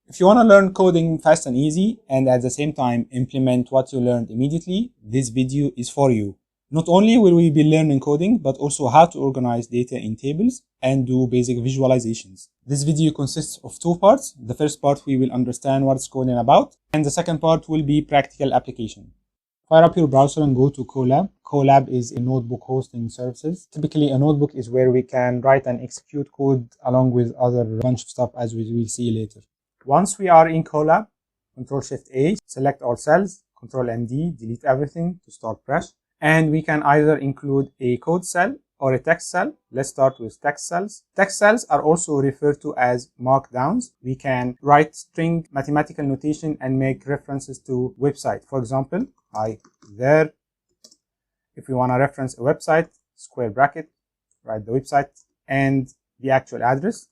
If you want to learn coding fast and easy, and at the same time implement what you learned immediately, this video is for you. Not only will we be learning coding, but also how to organize data in tables and do basic visualizations. This video consists of two parts. The first part we will understand what's coding about, and the second part will be practical application. Fire up your browser and go to Colab. Colab is a notebook hosting services. Typically, a notebook is where we can write and execute code along with other bunch of stuff, as we will see later. Once we are in Colab, Ctrl+Shift+A, select all cells, Ctrl+M+D, delete everything to start fresh. And we can either include a code cell or a text cell. Let's start with text cells. Text cells are also referred to as markdowns. We can write string mathematical notation and make references to website. For example, hi there. If we want to reference a website, square bracket, write the website and the actual address.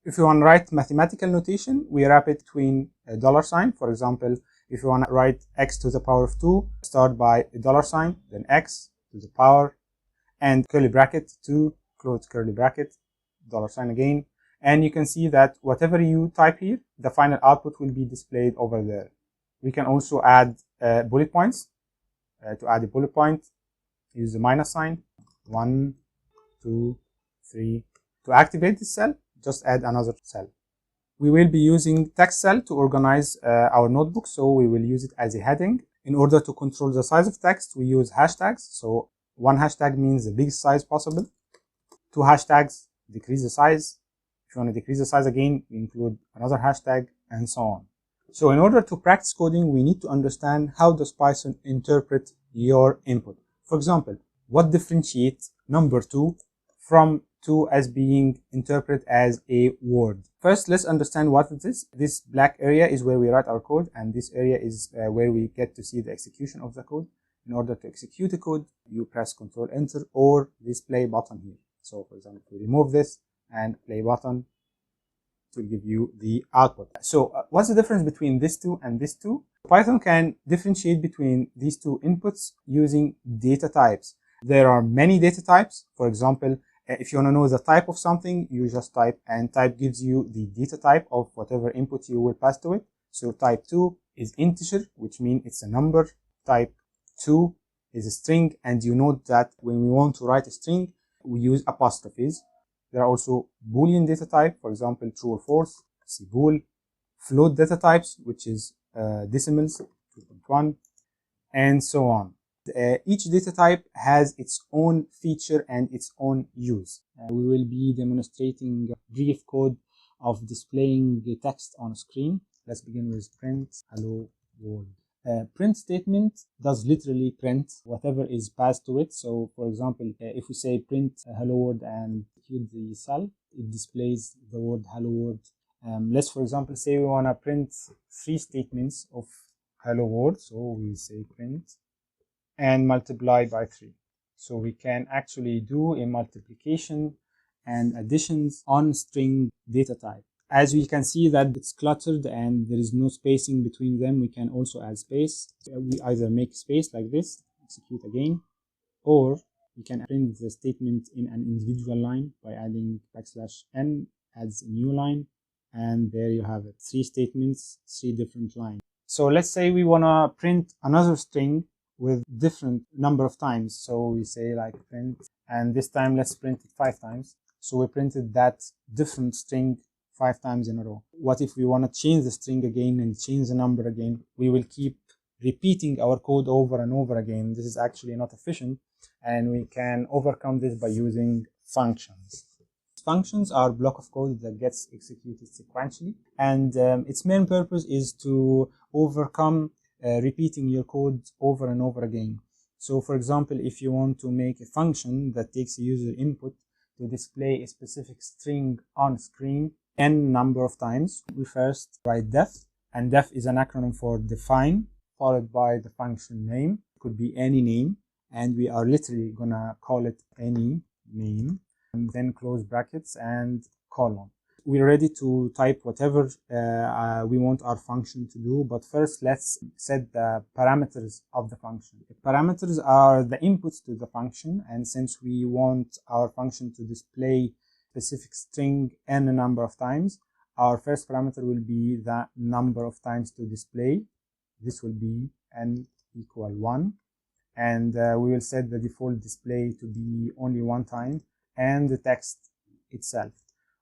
If you want to write mathematical notation, we wrap it between a $sign. For example, if you want to write x to the power of 2, start by a $sign, then x to the power, and curly bracket 2, close curly bracket, $sign again. And you can see that whatever you type here, the final output will be displayed over there. We can also add bullet points. To add a bullet point, use the minus sign, 1, 2, 3. To activate this cell, just add another cell. We will be using text cell to organize our notebook, so we will use it as a heading. In order to control the size of text, we use hashtags. So one hashtag means the biggest size possible. 2 hashtags decrease the size. If you want to decrease the size again, we include another hashtag, and so on. So in order to practice coding, we need to understand how does Python interpret your input. For example, what differentiates number 2 from 2 as being interpreted as a word? First, let's understand what it is. This black area is where we write our code, and this area is where we get to see the execution of the code. In order to execute the code, you press Ctrl Enter or this play button here. So for example, if we remove this and play button, it will give you the output. So what's the difference between this two and this two? Python can differentiate between these two inputs using data types. There are many data types. For example, if you want to know the type of something, you just type, and type gives you the data type of whatever input you will pass to it. So type 2 is integer, which means it's a number. Type 2 is a string, and you note that when we want to write a string, we use apostrophes. There are also Boolean data type, for example, true or false, see bool. Float data types, which is decimals, 2.1, and so on. Each data type has its own feature and its own use. We will be demonstrating a brief code of displaying the text on screen. Let's begin with print hello world. Print statement does literally print whatever is passed to it. So for example, if we say print hello world and execute the cell, it displays the word hello world. Let's for example say we want to print 3 statements of hello world. So we say print and multiply by 3. So we can actually do a multiplication and additions on string data type. As we can see that it's cluttered and there is no spacing between them, we can also add space. We either make space like this, execute again, or we can print the statement in an individual line by adding \n, adds a new line, and there you have it. 3 statements, 3 different lines. So let's say we want to print another string with different number of times. So we say like print, and this time let's print it 5 times. So we printed that different string 5 times in a row. What if we want to change the string again and change the number again? We will keep repeating our code over and over again. This is actually not efficient, and we can overcome this by using functions. Functions are a block of code that gets executed sequentially, and its main purpose is to overcome repeating your code over and over again. So for example, if you want to make a function that takes a user input to display a specific string on screen n number of times, we first write def, and def is an acronym for define followed by the function name. It could be any name, and we are literally gonna call it any name, and then close brackets and colon. We're ready to type whatever we want our function to do, but first let's set the parameters of the function. The parameters are the inputs to the function, and since we want our function to display specific string n number of times, our first parameter will be the number of times to display. This will be n equal 1. And we will set the default display to be only one time, and the text itself.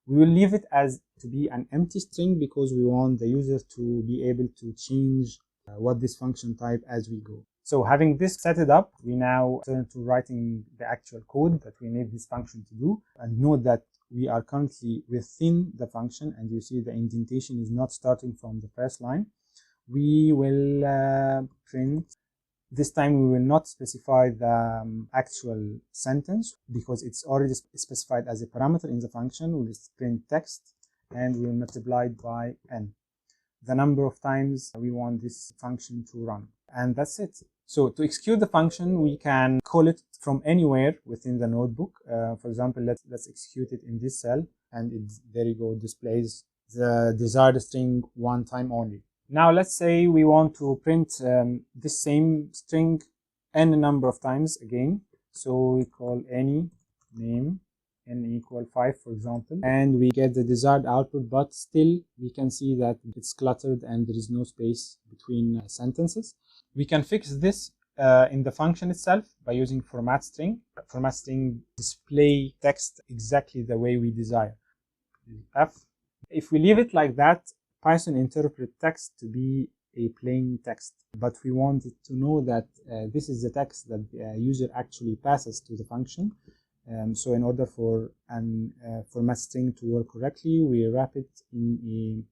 We will leave it as to be an empty string because we want the user to be able to change what this function type as we go. So having this set it up, we now turn to writing the actual code that we need this function to do. And note that we are currently within the function, and you see the indentation is not starting from the first line. We will print. This time we will not specify the actual sentence because it's already specified as a parameter in the function. We'll print text and we'll multiply it by n, the number of times we want this function to run. And that's it. So to execute the function, we can call it from anywhere within the notebook. For example, let's execute it in this cell, and there you go, displays the desired string one time only. Now let's say we want to print this same string n number of times again. So we call any name n equal 5, for example, and we get the desired output, but still we can see that it's cluttered and there is no space between sentences. We can fix this in the function itself by using format string. Format string display text exactly the way we desire. F. If we leave it like that, Python interprets text to be a plain text, but we want it to know that this is the text that the user actually passes to the function. So in order for an format string to work correctly, we wrap it in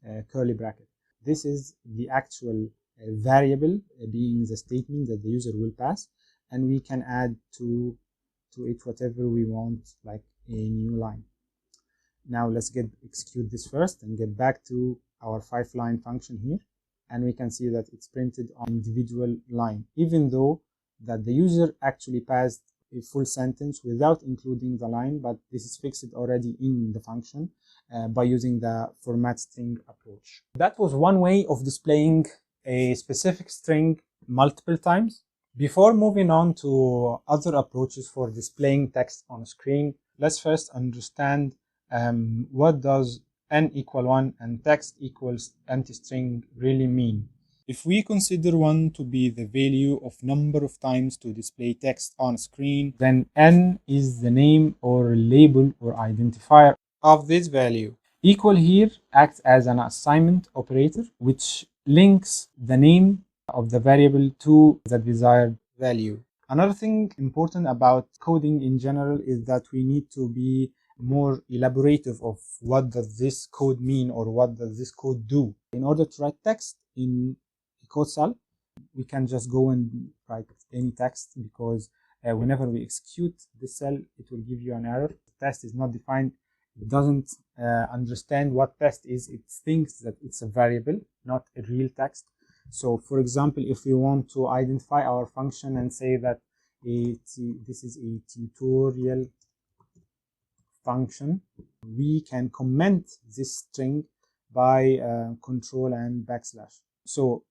a curly bracket. This is the actual variable being the statement that the user will pass, and we can add to it whatever we want, like a new line. Now let's execute this first and get back to our 5-line function here, and we can see that it's printed on individual line, even though that the user actually passed a full sentence without including the line, but this is fixed already in the function by using the format string approach. That was one way of displaying a specific string multiple times. Before moving on to other approaches for displaying text on screen, let's first understand what does n equal 1 and text equals empty string really mean. If we consider 1 to be the value of number of times to display text on screen, then n is the name or label or identifier of this value. Equal here acts as an assignment operator, which links the name of the variable to the desired value. Another thing important about coding in general is that we need to be more elaborative of what does this code mean or what does this code do. In order to write text in a code cell, we can just go and write any text because whenever we execute this cell, it will give you an error. The test is not defined. It doesn't understand what test is. It thinks that it's a variable, not a real text. So for example, if we want to identify our function and say that this is a tutorial function, we can comment this string by control and backslash. So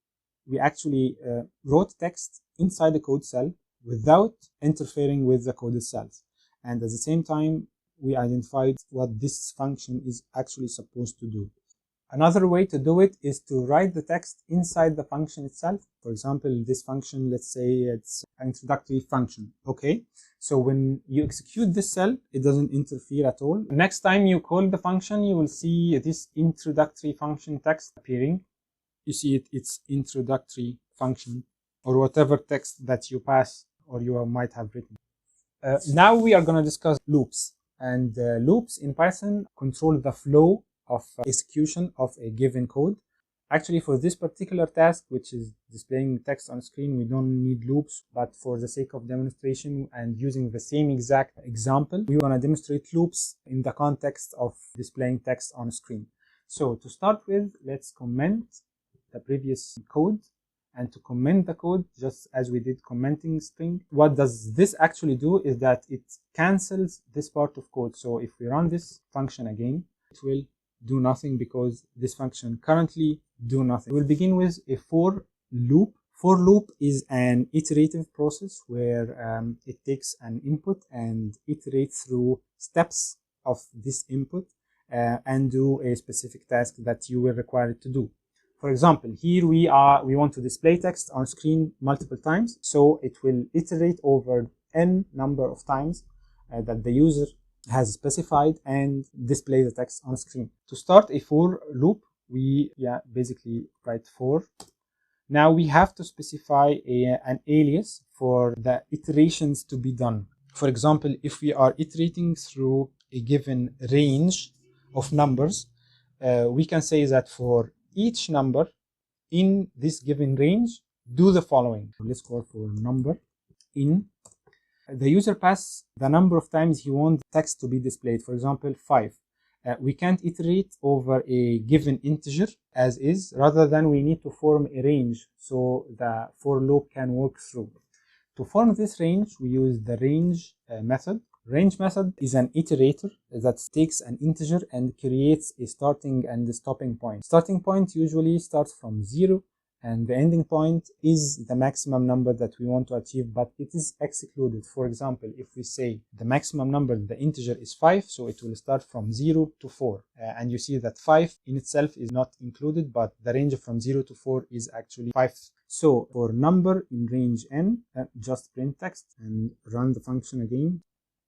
we actually wrote text inside the code cell without interfering with the code itself, and at the same time we identified what this function is actually supposed to do. Another way to do it is to write the text inside the function itself. For example, this function, let's say it's an introductory function. Okay, so when you execute this cell, it doesn't interfere at all. Next time you call the function, you will see this introductory function text appearing. You see it's introductory function, or whatever text that you pass or you might have written. Now we are going to discuss loops. And loops in Python control the flow of execution of a given code. Actually, for this particular task, which is displaying text on screen, we don't need loops, but for the sake of demonstration and using the same exact example, we want to demonstrate loops in the context of displaying text on screen. So to start with, let's comment the previous code. And to comment the code, just as we did commenting string, what does this actually do is that it cancels this part of code. So if we run this function again, it will do nothing because this function currently do nothing. We'll begin with a for loop. For loop is an iterative process where it takes an input and iterates through steps of this input and do a specific task that you will require it to do. For example, here we want to display text on screen multiple times, so it will iterate over n number of times that the user has specified and display the text on screen. To start a for loop, we basically write for. Now we have to specify an alias for the iterations to be done. For example, if we are iterating through a given range of numbers, we can say that for each number in this given range, do the following. Let's call for number in. The user passes the number of times he wants text to be displayed. For example, 5. We can't iterate over a given integer as is, rather than we need to form a range so the for loop can work through. To form this range, we use the range method. Range method is an iterator that takes an integer and creates a starting and a stopping point. Starting point usually starts from 0, and the ending point is the maximum number that we want to achieve, but it is excluded. For example, if we say the maximum number, the integer is 5, so it will start from 0 to 4. And you see that 5 in itself is not included, but the range from 0 to 4 is actually 5. So for number in range n, just print text and run the function again.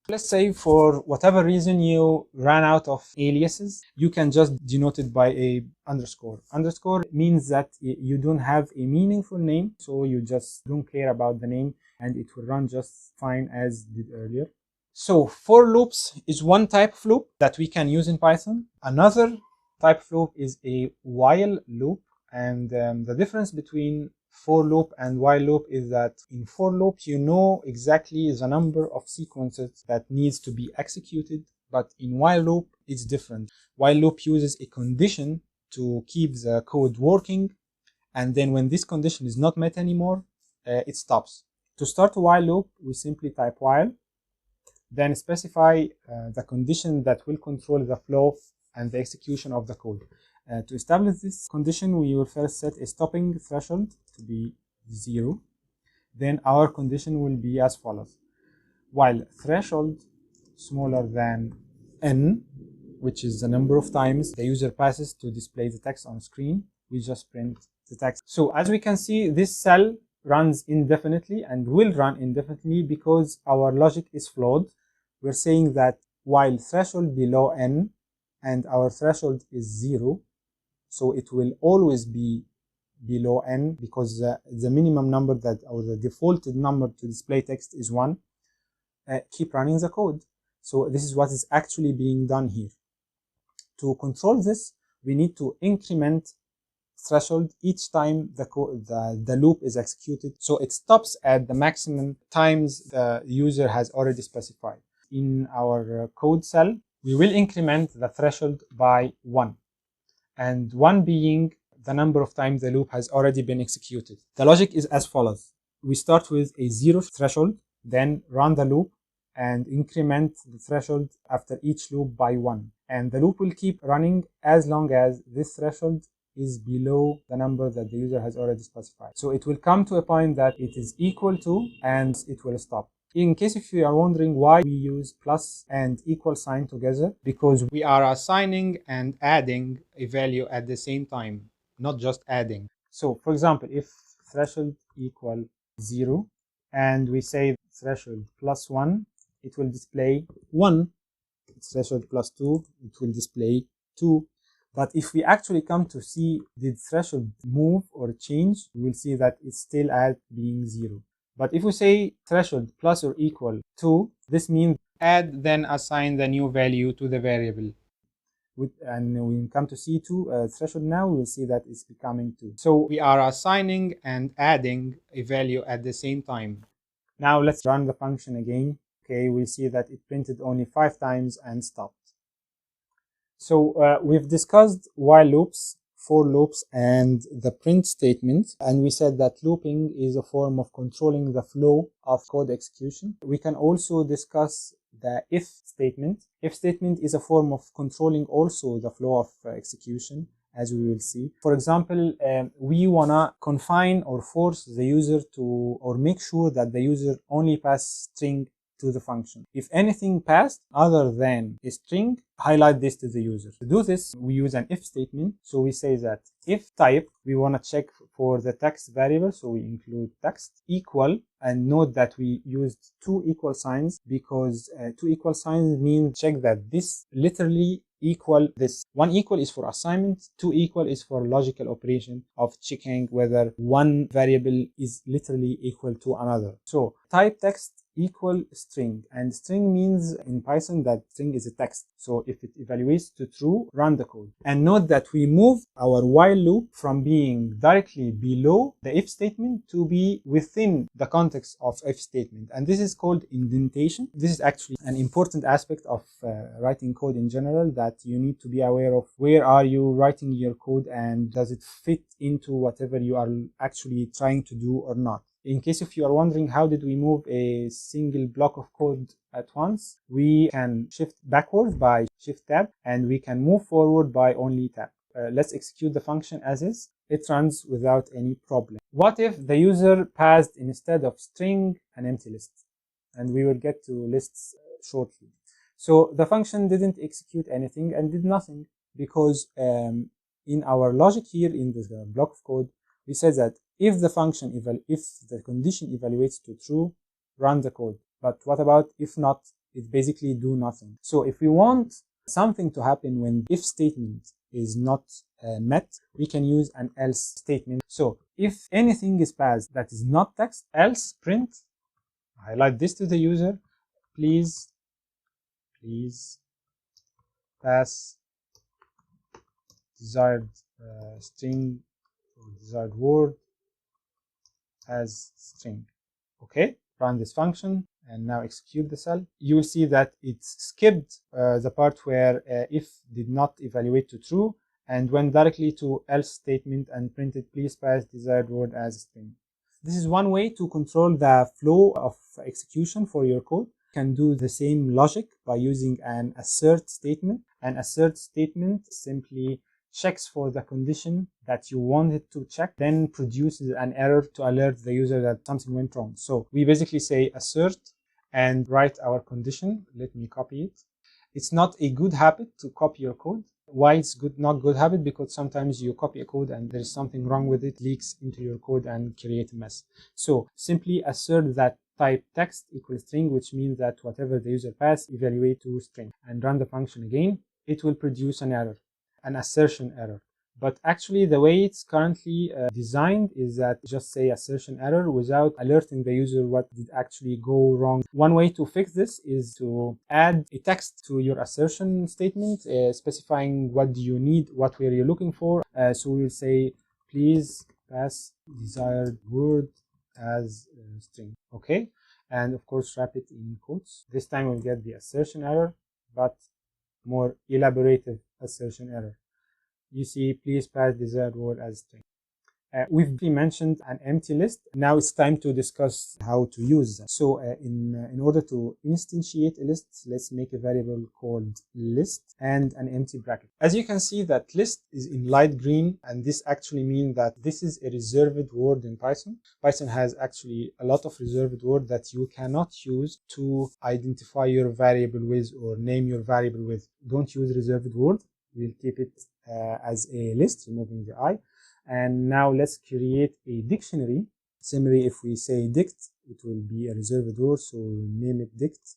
Let's say for whatever reason you ran out of aliases, you can just denote it by a underscore. Underscore means that you don't have a meaningful name, so you just don't care about the name and it will run just fine as did earlier. So for loops is one type of loop that we can use in Python. Another type of loop is a while loop, and the difference between for loop and while loop is that in for loop you know exactly the number of sequences that needs to be executed, but in while loop it's different. While loop uses a condition to keep the code working, and then when this condition is not met anymore, it stops. To start a while loop, we simply type while, then specify the condition that will control the flow and the execution of the code. To establish this condition, we will first set a stopping threshold to be 0. Then our condition will be as follows. While threshold smaller than n, which is the number of times the user passes to display the text on screen, we just print the text. So as we can see, this cell runs indefinitely and will run indefinitely because our logic is flawed. We're saying that while threshold below n and our threshold is 0, so it will always be below n because the minimum number that, or the defaulted number to display text is 1. Keep running the code. So this is what is actually being done here. To control this, we need to increment threshold each time the loop is executed, so it stops at the maximum times the user has already specified. In our code cell, we will increment the threshold by 1, and 1 being the number of times the loop has already been executed. The logic is as follows. We start with a 0 threshold, then run the loop and increment the threshold after each loop by 1. And the loop will keep running as long as this threshold is below the number that the user has already specified. So it will come to a point that it is equal to, and it will stop. In case if you are wondering why we use plus and equal sign together, because we are assigning and adding a value at the same time, not just adding. So for example, if threshold equal 0 and we say threshold plus 1, it will display 1. Threshold plus 2, it will display 2. But if we actually come to see did threshold move or change, we will see that it's still at being 0. But if we say threshold plus or equal 2, this means add then assign the new value to the variable. And when we come to C2 threshold now, we will see that it's becoming 2. So we are assigning and adding a value at the same time. Now let's run the function again. Okay, we'll see that it printed only 5 times and stopped. So we've discussed while loops, for loops, and the print statement, and we said that looping is a form of controlling the flow of code execution. We can also discuss the if statement. If statement is a form of controlling also the flow of execution, as we will see. For example, we wanna confine or force the user to, or make sure that the user only pass string to the function. If anything passed other than a string, highlight this to the user. To do this, we use an if statement. So we say that if type, we want to check for the text variable, so we include text equal, and note that we used two equal signs because two equal signs mean check that this literally equal this. One equal is for assignment, two equal is for logical operation of checking whether one variable is literally equal to another. So type text equal string, and string means in Python that string is a text. So if it evaluates to true, run the code. And note that we move our while loop from being directly below the if statement to be within the context of if statement, and this is called indentation. This is actually an important aspect of writing code in general, that you need to be aware of where are you writing your code and does it fit into whatever you are actually trying to do or not. In case if you are wondering how did we move a single block of code at once, we can shift backwards by shift tab, and we can move forward by only tab. Let's execute the function as is. It runs without any problem. What if the user passed instead of string an empty list? And we will get to lists shortly. So the function didn't execute anything and did nothing because in our logic here in this block of code, we said that if the condition evaluates to true, run the code. But what about if not? It basically do nothing. So if we want something to happen when if statement is not met, we can use an else statement. So if anything is passed that is not text, else print, highlight this to the user, please pass desired string or desired word as string. Okay, run this function and now execute the cell. You will see that it skipped the part where if did not evaluate to true and went directly to else statement and printed please pass desired word as string. This is one way to control the flow of execution for your code. You can do the same logic by using an assert statement. An assert statement simply checks for the condition that you want it to check, then produces an error to alert the user that something went wrong. So we basically say assert and write our condition. Let me copy it. It's not a good habit to copy your code. Why it's not good habit? Because sometimes you copy a code and there is something wrong with it, leaks into your code and create a mess. So simply assert that type text equals string, which means that whatever the user pass, evaluate to string, and run the function again. It will produce an error, an assertion error. But actually the way it's currently designed is that just say assertion error without alerting the user what did actually go wrong. One way to fix this is to add a text to your assertion statement specifying what do you need, what were you looking for. So we'll say please pass desired word as string. Okay, and of course wrap it in quotes. This time we'll get the assertion error, but more elaborative assertion error. You see, please pass desired word as string. We've mentioned an empty list. Now it's time to discuss how to use that. So in order to instantiate a list, let's make a variable called list and an empty bracket. As you can see, that list is in light green, and this actually means that this is a reserved word in Python. Python has actually a lot of reserved words that you cannot use to identify your variable with or name your variable with. Don't use reserved word. We'll keep it as a list, removing the I. And now let's create a dictionary. Similarly, if we say dict, it will be a reserved word, so we'll name it dict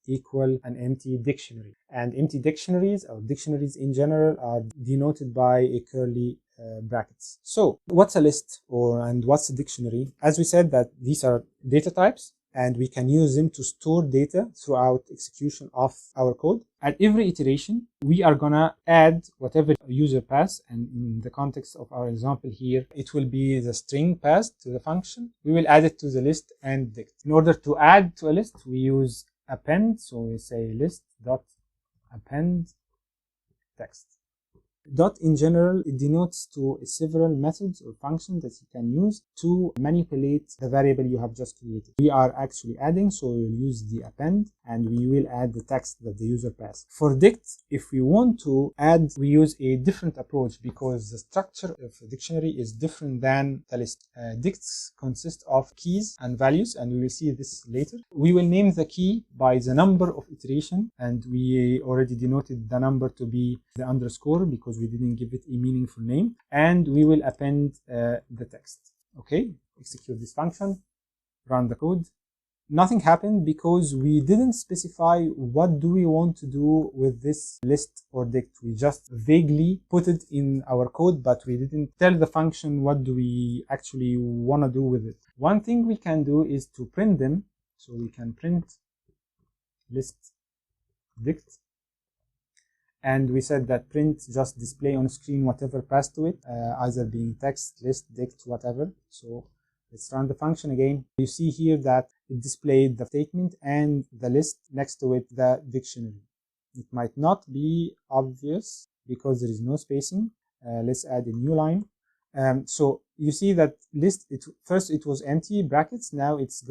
equal an empty dictionary. And empty dictionaries, or dictionaries in general, are denoted by a curly brackets. So what's a list and what's a dictionary? As we said, that these are data types, and we can use them to store data throughout execution of our code. At every iteration, we are gonna add whatever user pass, and in the context of our example here, it will be the string passed to the function. We will add it to the list and dict. In order to add to a list, we use append, so we say list dot append text. Dot in general, it denotes to several methods or functions that you can use to manipulate the variable you have just created. We are actually adding, so we will use the append and we will add the text that the user passed. For dict, if we want to add, we use a different approach because the structure of a dictionary is different than the list. Dicts consist of keys and values, and we will see this later. We will name the key by the number of iteration, and we already denoted the number to be the underscore because we didn't give it a meaningful name, and we will append the text. Okay, execute this function, run the code. Nothing happened because we didn't specify what do we want to do with this list or dict. We just vaguely put it in our code, but we didn't tell the function what do we actually want to do with it. One thing we can do is to print them. So we can print list dict, and we said that print just display on screen whatever passed to it, either being text, list, dict, whatever. So let's run the function again. You see here that it displayed the statement and the list next to it, the dictionary. It might not be obvious because there is no spacing. Let's add a new line. So you see that list, first it was empty brackets, now it's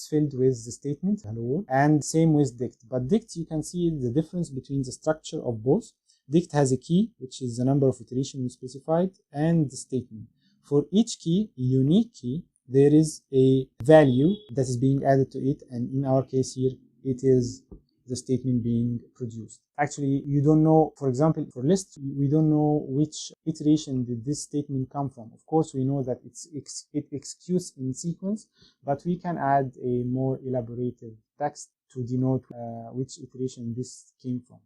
filled with the statement hello world, and same with dict. But dict, you can see the difference between the structure of both. Dict has a key, which is the number of iteration we specified, and the statement. For each key, a unique key, there is a value that is being added to it, and in our case here it is the statement being produced. Actually, you don't know, for example, for list, we don't know which iteration did this statement come from. Of course, we know that it executes in sequence, but we can add a more elaborated text to denote which iteration this came from.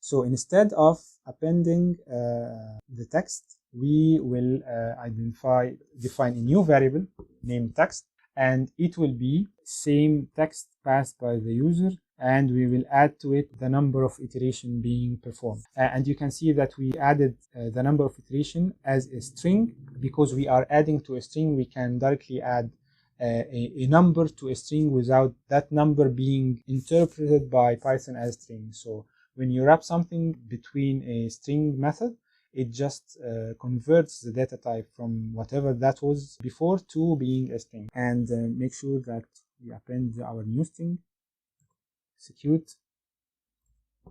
So instead of appending the text, we will define a new variable named text, and it will be same text passed by the user, and we will add to it the number of iteration being performed. And you can see that we added the number of iteration as a string. Because we are adding to a string, we can directly add a number to a string without that number being interpreted by Python as string. So when you wrap something between a string method, it just converts the data type from whatever that was before to being a string. And make sure that we append our new string, execute,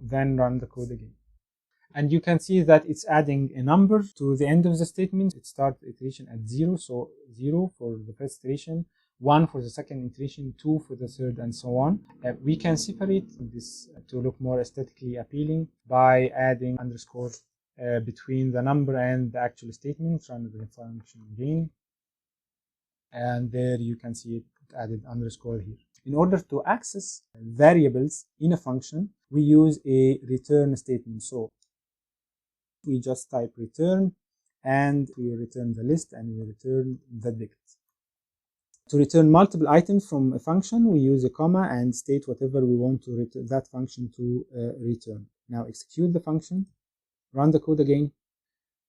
then run the code again. And you can see that it's adding a number to the end of the statement. It starts iteration at 0, so 0 for the first iteration, 1 for the second iteration, 2 for the third, and so on. We can separate this to look more aesthetically appealing by adding underscore between the number and the actual statement. Run the function again, and there you can see it added underscore here. In order to access variables in a function, we use a return statement. So we just type return, and we return the list, and we return the dict. To return multiple items from a function, we use a comma and state whatever we want to return that function to return. Now execute the function, run the code again.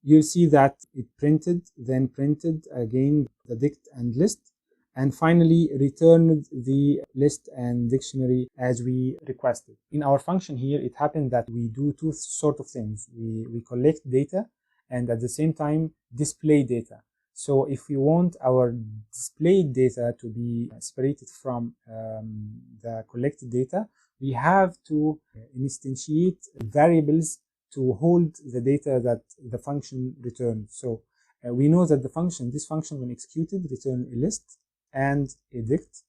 You'll see that it printed, then printed again the dict and list, and finally returned the list and dictionary as we requested. In our function here, it happened that we do two sort of things. We collect data and at the same time display data. So if we want our displayed data to be separated from the collected data, we have to instantiate variables to hold the data that the function returns. So we know that this function when executed return a list and a dict.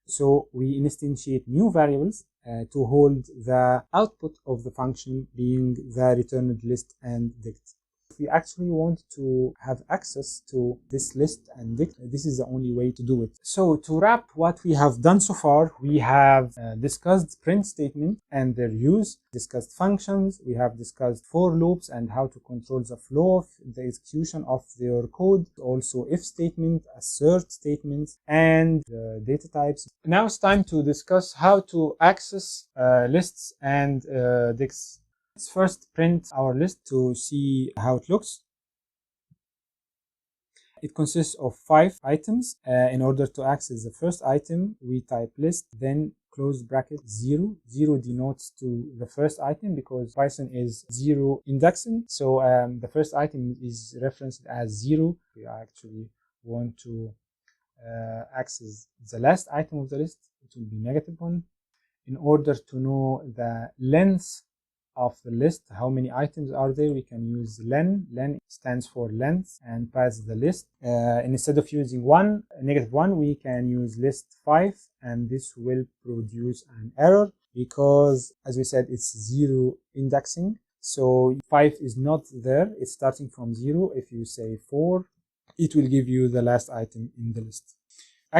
So we instantiate new variables to hold the output of the function being the returned list and dict. If we actually want to have access to this list and dict, this is the only way to do it. So to wrap what we have done so far, we have discussed print statement and their use, discussed functions, we have discussed for loops and how to control the flow of the execution of their code, also if statement, assert statements, and data types. Now it's time to discuss how to access lists and dicts. Let's first print our list to see how it looks. It consists of 5 items. In order to access the first item, we type list, then close bracket 0. 0 denotes to the first item because Python is 0 indexing. So the first item is referenced as 0. We actually want to access the last item of the list. It will be -1. In order to know the length of the list, how many items are there, we can use len. Len stands for length and pass the list. Instead of using -1, we can use list 5, and this will produce an error because, as we said, it's 0 indexing. So 5 is not there, it's starting from 0. If you say 4, it will give you the last item in the list.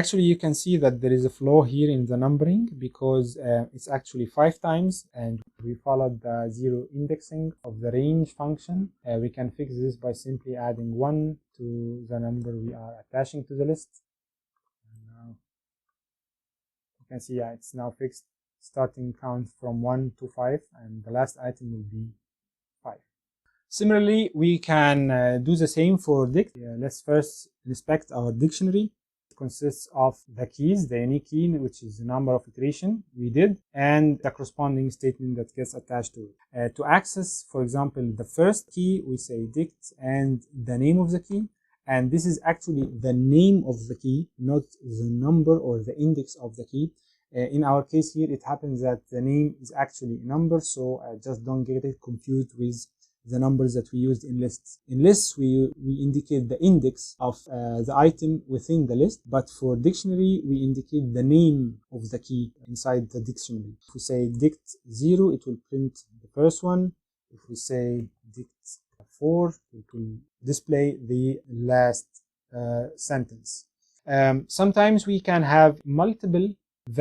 Actually, you can see that there is a flaw here in the numbering because it's actually 5 times, and we followed the 0 indexing of the range function. We can fix this by simply adding 1 to the number we are attaching to the list. And now you can see, it's now fixed. Starting count from 1 to 5, and the last item will be 5. Similarly, we can do the same for dict. Let's first inspect our dictionary. Consists of the keys, the unique key, which is the number of iteration we did, and the corresponding statement that gets attached to it. To access, for example, the first key, we say dict and the name of the key, and this is actually the name of the key, not the number or the index of the key. In our case here, it happens that the name is actually a number, so just don't get it confused with the numbers that we used in lists. In lists, we indicate the index of the item within the list, but for dictionary, we indicate the name of the key inside the dictionary. If we say dict 0, it will print the first one. If we say dict 4, it will display the last sentence. Sometimes we can have multiple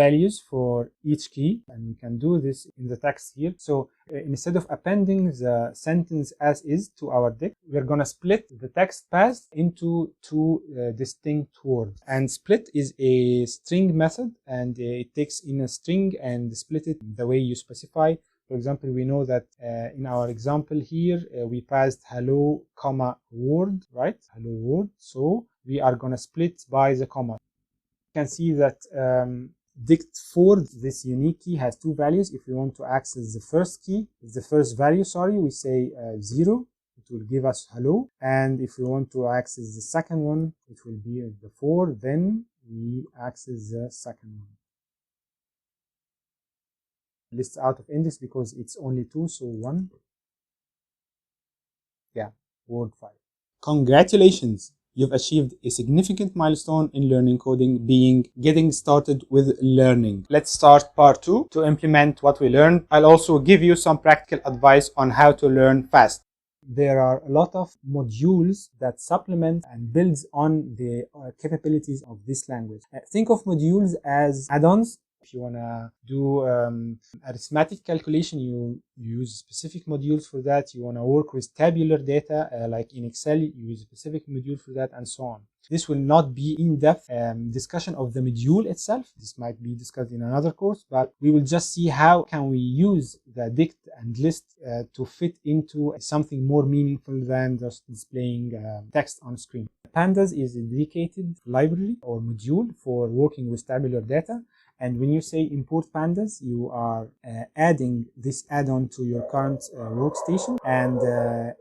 values for each key, and we can do this in the text here. So instead of appending the sentence as is to our dict, we're going to split the text passed into 2 distinct words. And split is a string method, and it takes in a string and split it the way you specify. For example, we know that in our example here, we passed hello, comma, word, right? Hello world. So we are going to split by the comma. You can see that dict 4, this unique key, has 2 values. If we want to access the first key, the first value, we say 0. It will give us hello. And if we want to access the second one, it will be the 4. Then we access the second one. List out of index because it's only 2, so 1. Yeah, word 5. Congratulations! You've achieved a significant milestone in learning coding, being getting started with learning. Let's start part 2 to implement what we learned. I'll also give you some practical advice on how to learn fast. There are a lot of modules that supplement and builds on the capabilities of this language. Think of modules as add-ons. If you want to do arithmetic calculation, you use specific modules for that. You want to work with tabular data, like in Excel, you use a specific module for that, and so on. This will not be in-depth discussion of the module itself. This might be discussed in another course, but we will just see how can we use the dict and list to fit into something more meaningful than just displaying text on screen. Pandas is a dedicated library or module for working with tabular data. And when you say import pandas, you are adding this add-on to your current workstation. And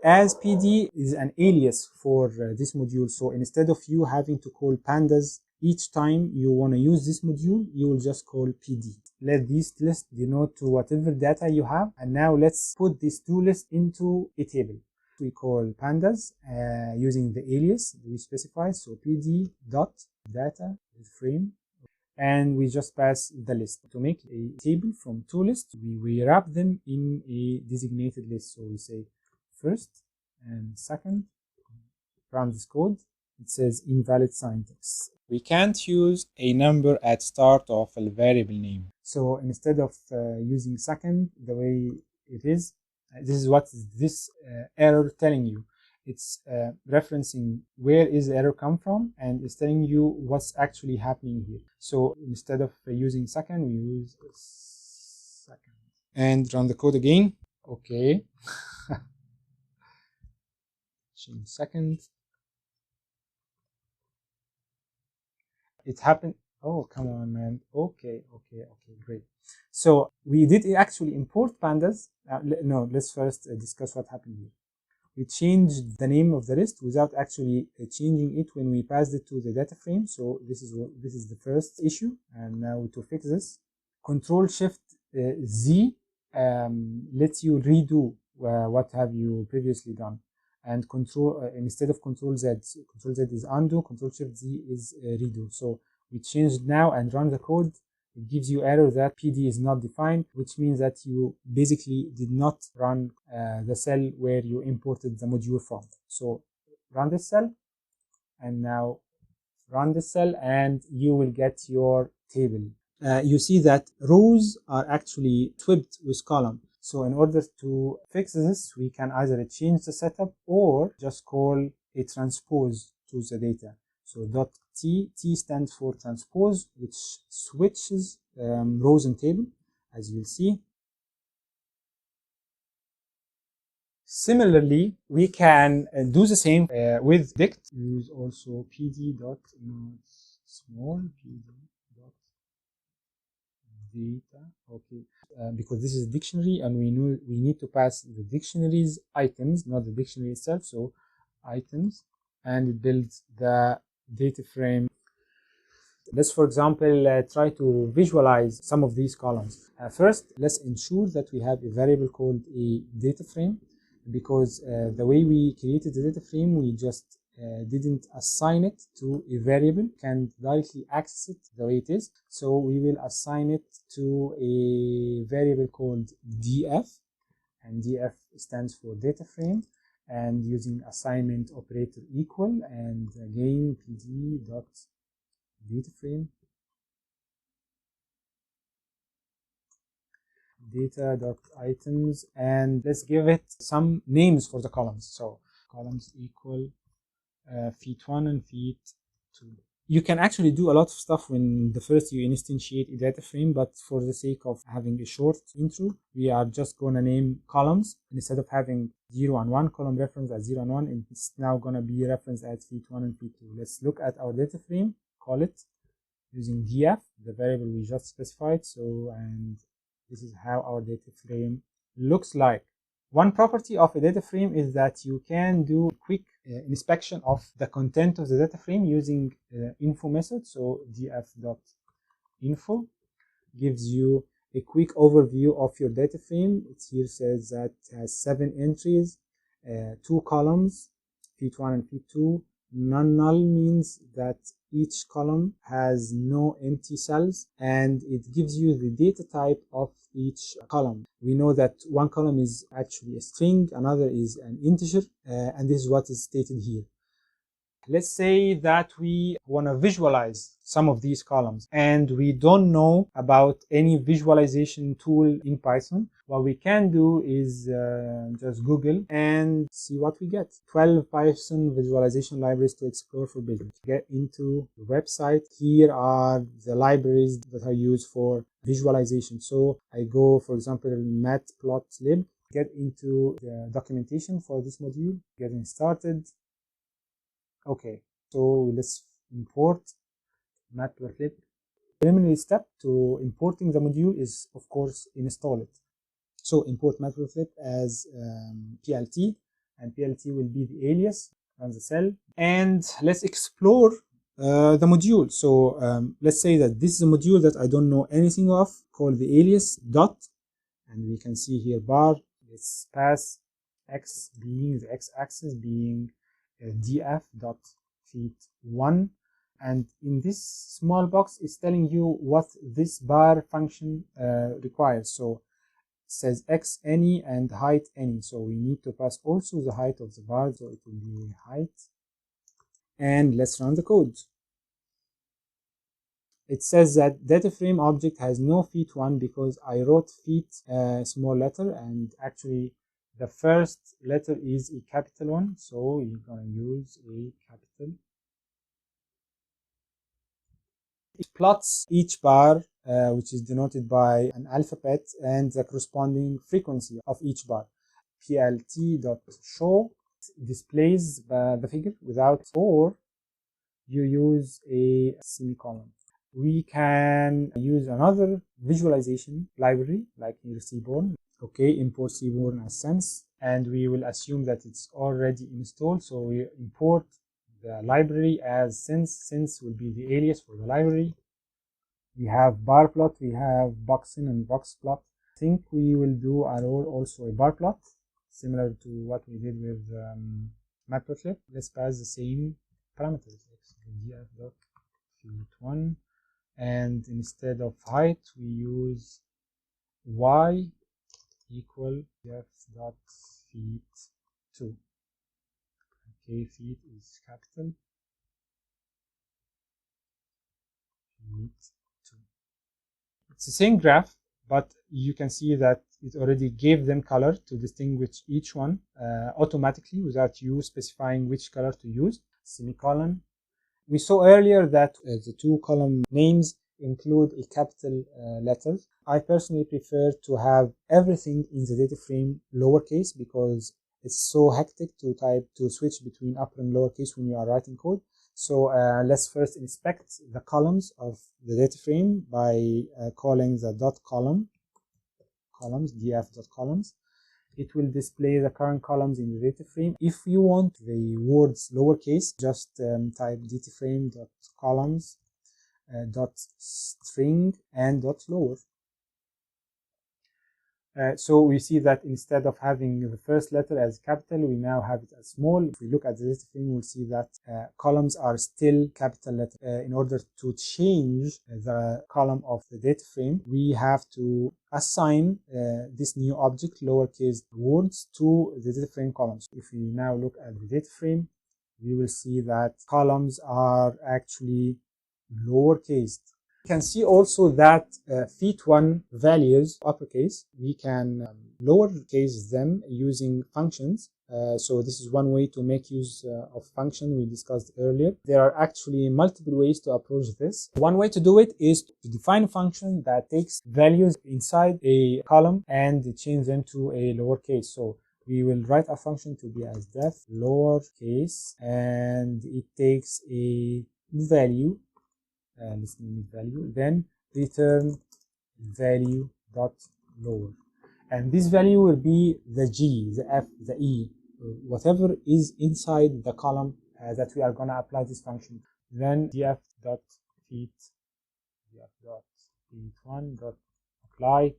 as PD is an alias for this module. So instead of you having to call pandas each time you want to use this module, you will just call PD. Let this list denote to whatever data you have. And now let's put these 2 lists into a table. We call pandas using the alias we specified. So PD dot data frame. And we just pass the list. To make a table from 2 lists, we wrap them in a designated list. So we say first and second, run this code. It says invalid syntax. We can't use a number at start of a variable name. So instead of using second the way it is, this is what this error telling you. It's referencing where is the error come from, and it's telling you what's actually happening here. So instead of using second, we use second. And run the code again. Okay. Change second. It happened. Oh, come on, man. Okay, great. So we did actually import pandas. No, let's first discuss what happened here. We changed the name of the list without actually changing it when we passed it to the data frame. So this is the first issue. And now to fix this, Control Shift Z lets you redo what have you previously done. And instead of Control Z is undo, Control Shift Z is redo. So we changed now and run the code. It gives you error that PD is not defined, which means that you basically did not run the cell where you imported the module from. So run this cell, and now run this cell, and you will get your table. You see that rows are actually twibbed with column. So in order to fix this, we can either change the setup or just call a transpose to the data. So .t stands for transpose, which switches rows and table, as you'll see. Similarly, we can do the same with dict. Use also pd dot small pd dot data. Okay, because this is a dictionary, and we need to pass the dictionary's items, not the dictionary itself. So items, and it builds the data frame. Let's, for example, try to visualize some of these columns. First, let's ensure that we have a variable called a data frame, because the way we created the data frame, we just didn't assign it to a variable, can directly access it the way it is. So we will assign it to a variable called df, and df stands for data frame, and using assignment operator equal, and again pd dot data frame data.items, and let's give it some names for the columns. So columns equal feet 1 and feet 2. You can actually do a lot of stuff when the first you instantiate a data frame, but for the sake of having a short intro, we are just going to name columns. Instead of having 0 and 1 column reference at 0 and 1, it's now going to be referenced at feet 1 and feet 2. Let's look at our data frame, call it using df, the variable we just specified. So, and this is how our data frame looks like. One property of a data frame is that you can do quick inspection of the content of the data frame using info method. So df.info gives you a quick overview of your data frame. It here says that it has 7 entries, 2 columns, feet 1 and feet 2. Non-null means that each column has no empty cells, and it gives you the data type of each column. We know that one column is actually a string, another is an integer, and this is what is stated here. Let's say that we want to visualize some of these columns and we don't know about any visualization tool in Python. What we can do is just Google and see what we get. 12 Python visualization libraries to explore for building. Get into the website. Here are the libraries that are used for visualization. So I go, for example, matplotlib, get into the documentation for this module, getting started. Okay, so let's import matplotlib. Preliminary step to importing the module is, of course, install it. So import matplotlib as PLT, and PLT will be the alias, run the cell, and let's explore the module. So let's say that this is a module that I don't know anything of, called the alias dot, and we can see here bar. Let's pass x being the x-axis being df dot feet 1, and in this small box is telling you what this bar function requires. So it says x any and height any, so we need to pass also the height of the bar, so it will be height. And let's run the code. It says that data frame object has no feet 1 because I wrote feet small letter, and actually the first letter is a capital one, so you're going to use a capital. It plots each bar, which is denoted by an alphabet, and the corresponding frequency of each bar. plt.show displays the figure without, or you use a semicolon. we can use another visualization library like here Seaborn. Okay, import Seaborn as sense, and we will assume that it's already installed, so we import the library as sense. Sense will be the alias for the library. We have bar plot, we have boxin and box plot. I think we will do also a bar plot similar to what we did with matplotlib. Let's pass the same parameters, df.feet1, and instead of height we use y equal df.feet2. Okay, feet is capital, feet2. It's the same graph, but you can see that it already gave them color to distinguish each one automatically without you specifying which color to use. Semicolon. We saw earlier that the two column names include a capital letter. I personally prefer to have everything in the data frame lowercase because it's so hectic to switch between upper and lowercase when you are writing code. So let's first inspect the columns of the data frame by calling the dot columns, df.columns. It will display the current columns in the data frame. If you want the words lowercase, just type dataframe.columns dot string and dot lower. So we see that instead of having the first letter as capital, we now have it as small. If we look at the data frame, we'll see that columns are still capital letter. In order to change the column of the data frame, we have to assign this new object, lowercase words, to the data frame columns. If we now look at the data frame, we will see that columns are actually lowercase. You can see also that feet1 values uppercase, we can lowercase them using functions. So this is one way to make use of function we discussed earlier. There are actually multiple ways to approach this. One way to do it is to define a function that takes values inside a column and change them to a lowercase. So we will write a function to be as def lowercase, and it takes a value, let's name it value, then return value dot lower, and this value will be the G, the F, the E, whatever is inside the column that we are going to apply this function. Then df.feet1 dot apply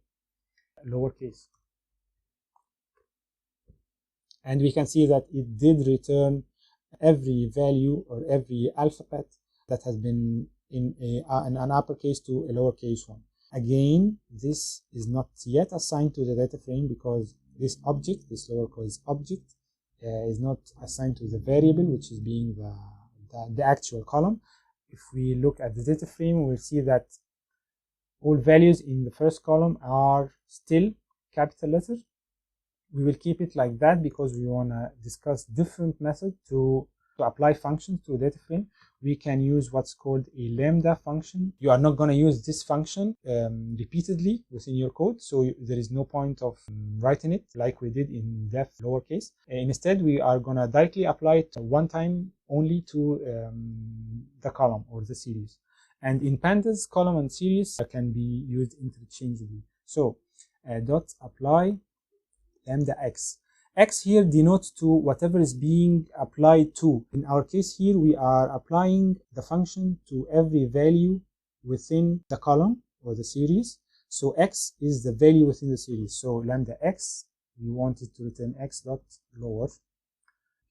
lowercase, and we can see that it did return every value or every alphabet that has been in an uppercase to a lowercase one. Again, this is not yet assigned to the data frame because this object, this lowercase object, is not assigned to the variable, which is being the actual column. If we look at the data frame, we'll see that all values in the first column are still capital letter. We will keep it like that because we want to discuss different methods to apply functions to a data frame. We can use what's called a lambda function. You are not going to use this function repeatedly within your code, so there is no point of writing it like we did in def lowercase. Instead, we are going to directly apply it one time only to the column or the series. And in pandas, column and series can be used interchangeably. So dot apply lambda x. X here denotes to whatever is being applied to. In our case here, we are applying the function to every value within the column or the series. So x is the value within the series. So lambda x, we want it to return x dot lower.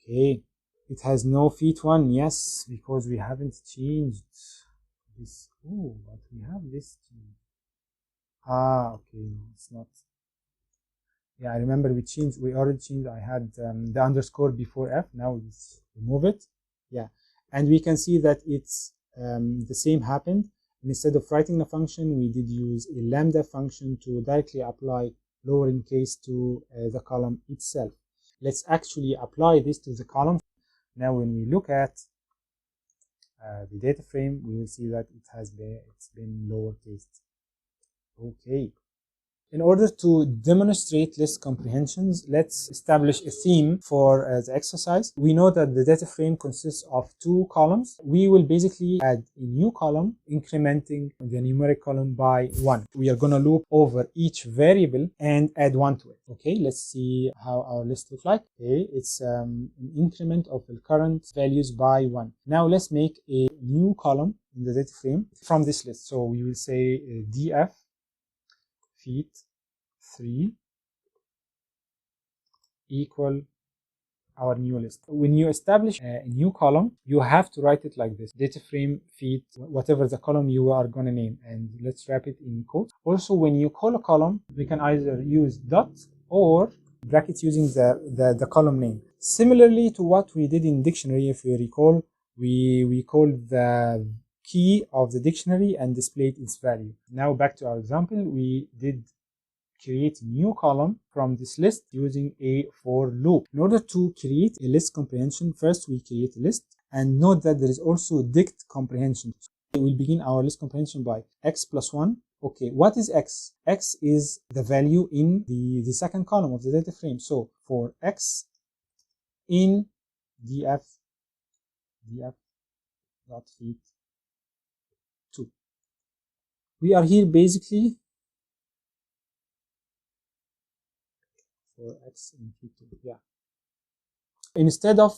Okay, it has no feet1, yes, because we haven't changed this. Oh, but we have this change. Okay, no, it's not. Yeah, I remember we already changed. I had the underscore before F. Now let's remove it. Yeah, and we can see that it's the same happened. Instead of writing the function, we did use a lambda function to directly apply lowering case to the column itself. Let's actually apply this to the column. Now, when we look at the data frame, we will see that it's been lowercase. Okay. In order to demonstrate list comprehensions, let's establish a theme for the exercise. We know that the data frame consists of 2 columns. We will basically add a new column, incrementing the numeric column by 1. We are going to loop over each variable and add 1 to it. Okay, let's see how our list looks like. Okay, it's an increment of the current values by 1. Now let's make a new column in the data frame from this list. So we will say df feet 3 equal our new list. When you establish a new column, you have to write it like this: data frame feet, whatever the column you are going to name, and let's wrap it in quotes. Also, when you call a column, we can either use dot or bracket using the column name. Similarly to what we did in dictionary, if you recall, we called the key of the dictionary and displayed its value. Now back to our example, we did create a new column from this list using a for loop. In order to create a list comprehension, first we create a list, and note that there is also dict comprehension. We will begin our list comprehension by x plus 1. Okay, what is x? X is the value in the second column of the data frame. So for x in df dot feet 2. We are here basically for x in feet 2. Yeah. Instead of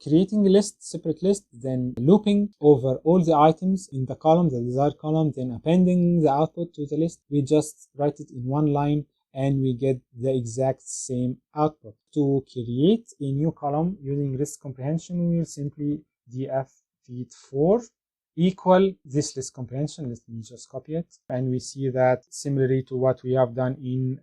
creating a list, separate list, then looping over all the items in the column, the desired column, then appending the output to the list, we just write it in one line and we get the exact same output. To create a new column using list comprehension, we will simply df feet 4 equal this list comprehension. Let me just copy it, and we see that similarly to what we have done in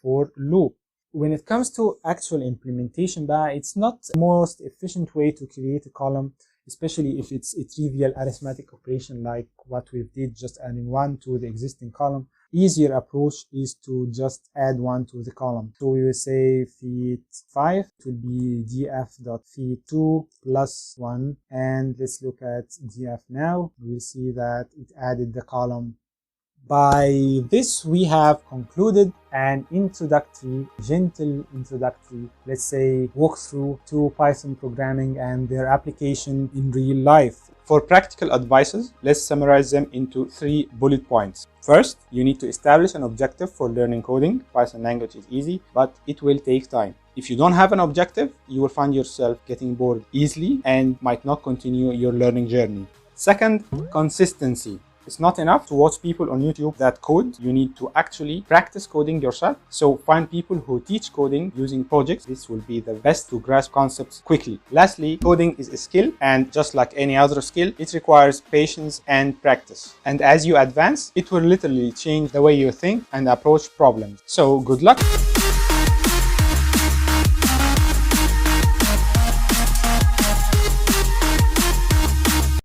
for loop. When it comes to actual implementation, it's not the most efficient way to create a column, especially if it's a trivial arithmetic operation like what we did, just adding 1 to the existing column. Easier approach is to just add 1 to the column. So we will say feet 5, it will be df.feet2 plus 1, and let's look at df now. We'll see that it added the column. By this, we have concluded an gentle introductory, let's say, walkthrough to Python programming and their application in real life. For practical advices, let's summarize them into 3 bullet points. First, you need to establish an objective for learning coding. Python language is easy, but it will take time. If you don't have an objective, you will find yourself getting bored easily and might not continue your learning journey. Second, consistency. It's not enough to watch people on YouTube that code. You need to actually practice coding yourself. So find people who teach coding using projects. This will be the best to grasp concepts quickly. Lastly, coding is a skill, and just like any other skill, it requires patience and practice. And as you advance, it will literally change the way you think and approach problems. So good luck.